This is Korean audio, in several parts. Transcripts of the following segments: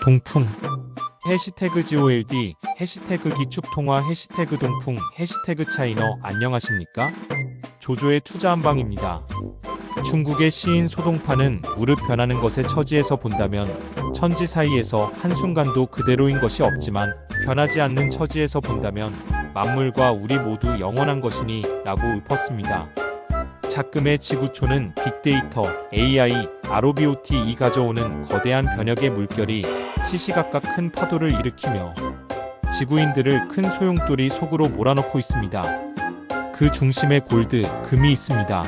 동풍 해시태그 GOLD 해시태그 기축통화 해시태그 동풍 해시태그 차이너 안녕하십니까? 조조의 투자 한방입니다. 중국의 시인 소동파는 무릇 변하는 것의 처지에서 본다면 천지 사이에서 한순간도 그대로인 것이 없지만 변하지 않는 처지에서 본다면 만물과 우리 모두 영원한 것이니 라고 읊었습니다. 작금의 지구촌은 빅데이터, AI, ROBOT이 가져오는 거대한 변혁의 물결이 시시각각 큰 파도를 일으키며 지구인들을 큰 소용돌이 속으로 몰아넣고 있습니다. 그 중심에 골드, 금이 있습니다.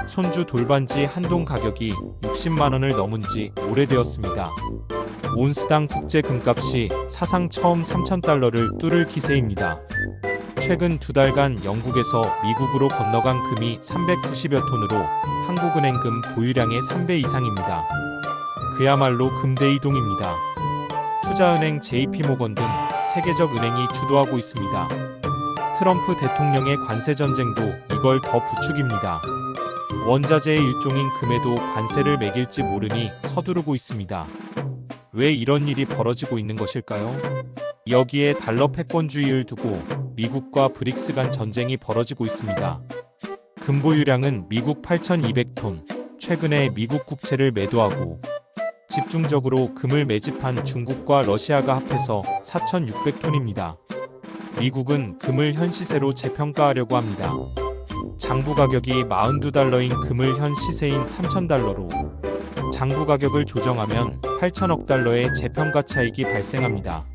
손주 돌반지 한 동 가격이 60만 원을 넘은 지 오래되었습니다. 온스당 국제 금값이 사상 처음 3,000달러를 뚫을 기세입니다. 최근 두 달간 영국에서 미국으로 건너간 금이 390여 톤으로 한국은행금 보유량의 3배 이상입니다. 그야말로 금대 이동입니다. 투자은행 JP모건 등 세계적 은행이 주도하고 있습니다. 트럼프 대통령의 관세 전쟁도 이걸 더 부추깁니다. 원자재의 일종인 금에도 관세를 매길지 모르니 서두르고 있습니다. 왜 이런 일이 벌어지고 있는 것일까요? 여기에 달러 패권주의를 두고 미국과 브릭스 간 전쟁이 벌어지고 있습니다. 금 보유량은 미국 8,200톤, 최근에 미국 국채를 매도하고 집중적으로 금을 매집한 중국과 러시아가 합해서 4,600톤입니다. 미국은 금을 현 시세로 재평가하려고 합니다. 장부 가격이 42달러인 금을 현 시세인 3,000달러로 장부 가격을 조정하면 8천억 달러의 재평가 차익이 발생합니다.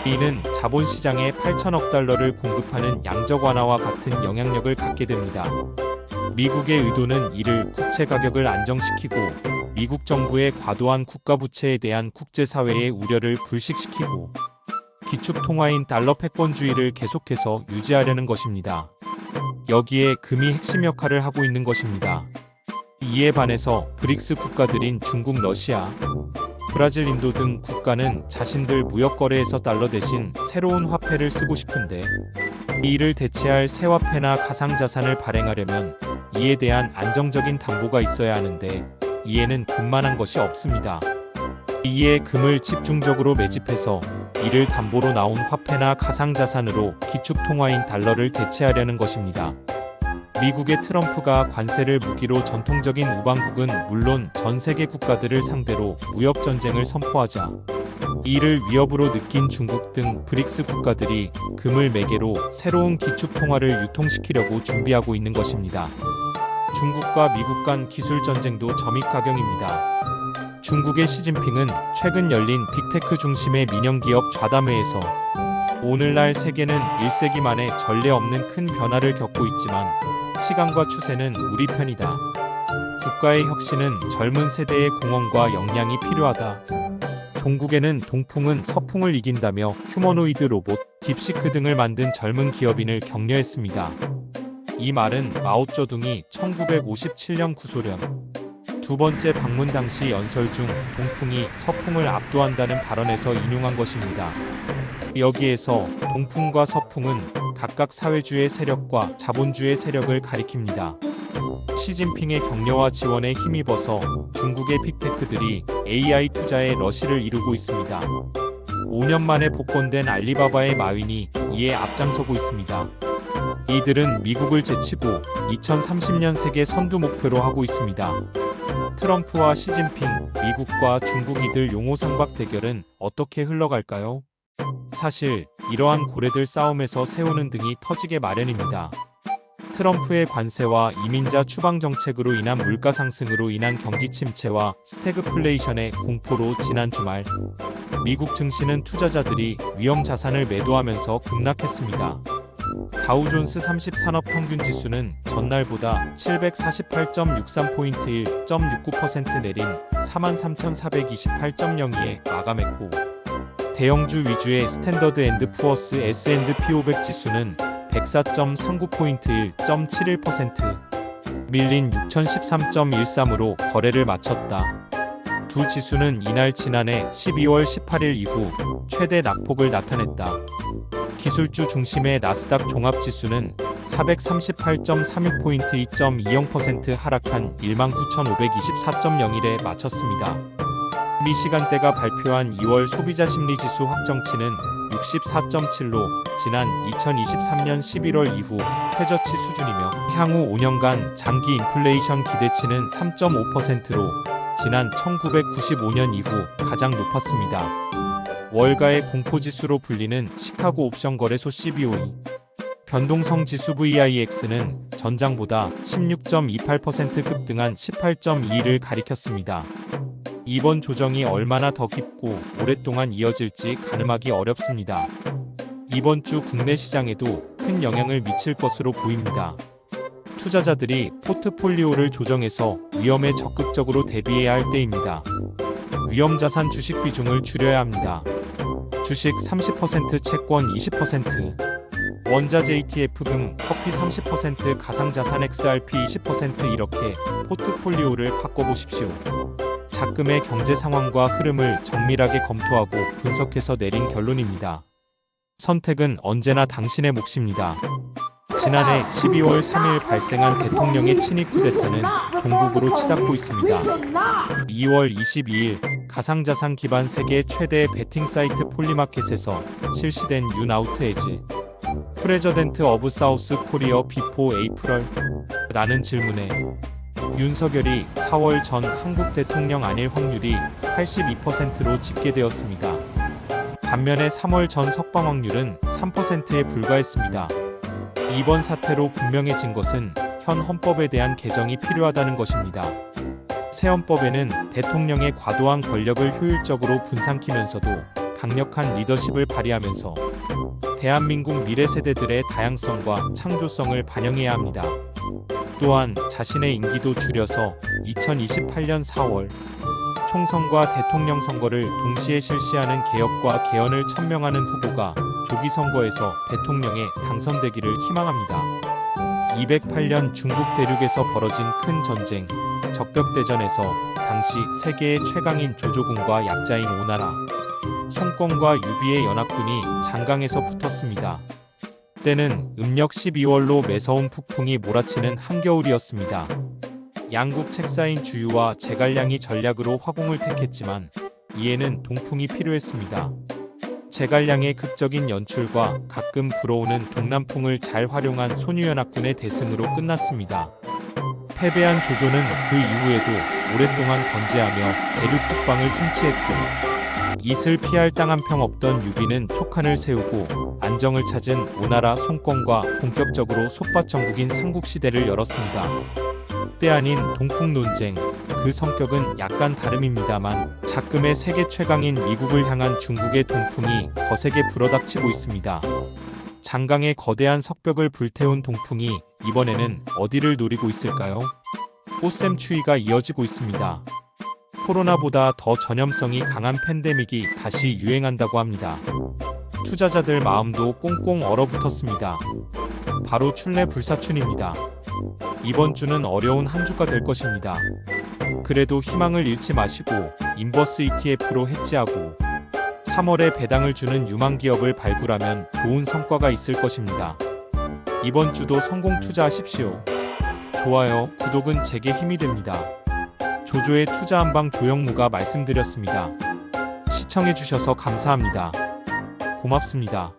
이는 자본시장에 8천억 달러를 공급하는 양적 완화와 같은 영향력을 갖게 됩니다. 미국의 의도는 이를 국채 가격을 안정시키고 미국 정부의 과도한 국가부채에 대한 국제사회의 우려를 불식시키고 기축통화인 달러 패권주의를 계속해서 유지하려는 것입니다. 여기에 금이 핵심 역할을 하고 있는 것입니다. 이에 반해서 브릭스 국가들인 중국, 러시아, 브라질, 인도 등 국가는 자신들 무역거래에서 달러 대신 새로운 화폐를 쓰고 싶은데 이를 대체할 새 화폐나 가상자산을 발행하려면 이에 대한 안정적인 담보가 있어야 하는데 이에는 금만한 것이 없습니다. 이에 금을 집중적으로 매집해서 이를 담보로 나온 화폐나 가상자산으로 기축통화인 달러를 대체하려는 것입니다. 미국의 트럼프가 관세를 무기로 전통적인 우방국은 물론 전 세계 국가들을 상대로 무역전쟁을 선포하자 이를 위협으로 느낀 중국 등 브릭스 국가들이 금을 매개로 새로운 기축통화를 유통시키려고 준비하고 있는 것입니다. 중국과 미국 간 기술전쟁도 점입가경입니다. 중국의 시진핑은 최근 열린 빅테크 중심의 민영기업 좌담회에서 오늘날 세계는 1세기 만에 전례 없는 큰 변화를 겪고 있지만 시간과 추세는 우리 편이다. 국가의 혁신은 젊은 세대의 공헌과 역량이 필요하다. 종국에는 동풍은 서풍을 이긴다며 휴머노이드 로봇, 딥시크 등을 만든 젊은 기업인을 격려했습니다. 이 말은 마오쩌둥이 1957년 구소련 두 번째 방문 당시 연설 중 동풍이 서풍을 압도한다는 발언에서 인용한 것입니다. 여기에서 동풍과 서풍은 각각 사회주의 세력과 자본주의 세력을 가리킵니다. 시진핑의 격려와 지원에 힘입어서 중국의 빅테크들이 AI 투자에 러시를 이루고 있습니다. 5년 만에 복권된 알리바바의 마윈이 이에 앞장서고 있습니다. 이들은 미국을 제치고 2030년 세계 선두 목표로 하고 있습니다. 트럼프와 시진핑, 미국과 중국 이들 용호상박 대결은 어떻게 흘러갈까요? 사실 이러한 고래들 싸움에서 새우는 등이 터지게 마련입니다. 트럼프의 관세와 이민자 추방 정책으로 인한 물가 상승으로 인한 경기 침체와 스태그플레이션의 공포로 지난 주말 미국 증시는 투자자들이 위험 자산을 매도하면서 급락했습니다. 다우존스 30 산업평균지수는 전날보다 748.63포인트 1.69% 내린 43,428.02에 마감했고 대형주 위주의 스탠더드 앤드 푸어스 S&P 500 지수는 104.39포인트 1.71% 밀린 6013.13으로 거래를 마쳤다. 두 지수는 이날 지난해 12월 18일 이후 최대 낙폭을 나타냈다. 기술주 중심의 나스닥 종합지수는 438.36포인트 2.20% 하락한 19,524.01에 마쳤습니다. 미 시간대가 발표한 2월 소비자심리지수 확정치는 64.7로 지난 2023년 11월 이후 최저치 수준이며 향후 5년간 장기 인플레이션 기대치는 3.5%로 지난 1995년 이후 가장 높았습니다. 월가의 공포지수로 불리는 시카고 옵션 거래소 CBOE 변동성 지수 VIX는 전장보다 16.28% 급등한 18.2를 가리켰습니다. 이번 조정이 얼마나 더 깊고 오랫동안 이어질지 가늠하기 어렵습니다. 이번 주 국내 시장에도 큰 영향을 미칠 것으로 보입니다. 투자자들이 포트폴리오를 조정해서 위험에 적극적으로 대비해야 할 때입니다. 위험자산 주식 비중을 줄여야 합니다. 주식 30%, 채권 20%, 원자재 ETF 등 커피 30%, 가상자산 XRP 20% 이렇게 포트폴리오를 바꿔보십시오. 작금의 경제 상황과 흐름을 정밀하게 검토하고 분석해서 내린 결론입니다. 선택은 언제나 당신의 몫입니다. 지난해 12월 3일 발생한 대통령의 친위 쿠데타는 종북으로 치닫고 있습니다. 2월 22일 가상자산 기반 세계 최대 베팅 사이트 폴리마켓에서 실시된 윤아우트 에즈 프레저덴트 어브 사우스 코리어 비포 에이프럴? 라는 질문에 윤석열이 4월 전 한국 대통령 아닐 확률이 82%로 집계되었습니다. 반면에 3월 전 석방 확률은 3%에 불과했습니다. 이번 사태로 분명해진 것은 현 헌법에 대한 개정이 필요하다는 것입니다. 새 헌법에는 대통령의 과도한 권력을 효율적으로 분산키면서도 강력한 리더십을 발휘하면서 대한민국 미래 세대들의 다양성과 창조성을 반영해야 합니다. 또한 자신의 임기도 줄여서 2028년 4월 총선과 대통령 선거를 동시에 실시하는 개혁과 개헌을 천명하는 후보가 조기 선거에서 대통령에 당선되기를 희망합니다. 208년 중국 대륙에서 벌어진 큰 전쟁, 적벽대전에서 당시 세계의 최강인 조조군과 약자인 오나라, 송권과 유비의 연합군이 장강에서 붙었습니다. 때는 음력 12월로 매서운 북풍이 몰아치는 한겨울이었습니다. 양국 책사인 주유와 제갈량이 전략으로 화공을 택했지만 이에는 동풍이 필요했습니다. 제갈량의 극적인 연출과 가끔 불어오는 동남풍을 잘 활용한 손유연합군의 대승으로 끝났습니다. 패배한 조조는 그 이후에도 오랫동안 건재하며 대륙 북방을 통치했고 이슬 피할 땅 한 평 없던 유비는 촉한을 세우고 안정을 찾은 오나라 송권과 본격적으로 속밭 전국인 삼국시대를 열었습니다. 때 아닌 동풍 논쟁, 그 성격은 약간 다름입니다만 작금의 세계 최강인 미국을 향한 중국의 동풍이 거세게 불어닥치고 있습니다. 장강의 거대한 석벽을 불태운 동풍이 이번에는 어디를 노리고 있을까요? 꽃샘 추위가 이어지고 있습니다. 코로나보다 더 전염성이 강한 팬데믹이 다시 유행한다고 합니다. 투자자들 마음도 꽁꽁 얼어붙었습니다. 바로 출래 불사춘입니다. 이번 주는 어려운 한 주가 될 것입니다. 그래도 희망을 잃지 마시고 인버스 ETF로 해지하고 3월에 배당을 주는 유망 기업을 발굴하면 좋은 성과가 있을 것입니다. 이번 주도 성공 투자하십시오. 좋아요, 구독은 제게 힘이 됩니다. 조조의 투자 한방 조영무가 말씀드렸습니다. 시청해주셔서 감사합니다. 고맙습니다.